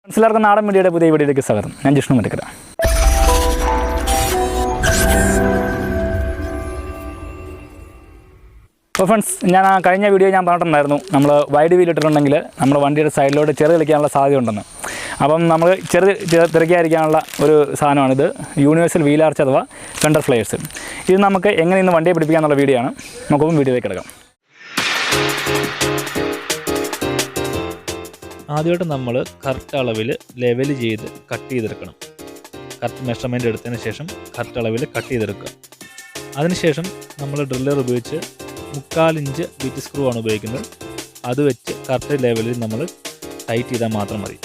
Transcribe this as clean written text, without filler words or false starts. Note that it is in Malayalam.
എല്ലാവർക്കും നാടൻ മീഡിയയുടെ പുതിയ വീഡിയോയിലേക്ക് സ്വാഗതം. ഞാൻ ജിഷ്ണു മരക്കര. അപ്പോൾ ഫ്രണ്ട്സ്, ഞാൻ കഴിഞ്ഞ വീഡിയോ ഞാൻ പറഞ്ഞിട്ടുണ്ടായിരുന്നു നമ്മൾ വൈഡ് വീൽ ഇട്ടിട്ടുണ്ടെങ്കിൽ നമ്മുടെ വണ്ടിയുടെ സൈഡിലോട്ട് ചെറു കളിക്കാനുള്ള സാധ്യത ഉണ്ടെന്ന്. അപ്പം നമ്മൾ തിരക്കാതിരിക്കാനുള്ള ഒരു സാധനമാണിത്, യൂണിവേഴ്സൽ വീൽ ആർച്ച് അഥവാ ഫെൻഡർ ഫ്ലെയർസ്. ഇത് നമുക്ക് എങ്ങനെ ഇന്ന് വണ്ടിയെ പിടിപ്പിക്കാനുള്ള വീഡിയോ ആണ്. നമുക്കൊപ്പം വീഡിയോയിലേക്ക് കിടക്കാം. ആദ്യമായിട്ട് നമ്മൾ കറക്റ്റ് അളവിൽ ലെവൽ ചെയ്ത് കട്ട് ചെയ്തെടുക്കണം. കറക്റ്റ് മെഷർമെൻ്റ് എടുത്തതിന് ശേഷം കറക്റ്റ് അളവിൽ കട്ട് ചെയ്തെടുക്കുക. അതിനുശേഷം നമ്മൾ ഡ്രില്ലർ ഉപയോഗിച്ച് 3/4 ഇഞ്ച് ബീറ്റ് സ്ക്രൂ ആണ് ഉപയോഗിക്കുന്നത്. അത് വെച്ച് കറക്റ്റ് ലെവലിൽ നമ്മൾ ടൈറ്റ് ചെയ്താൽ മാത്രം മതി.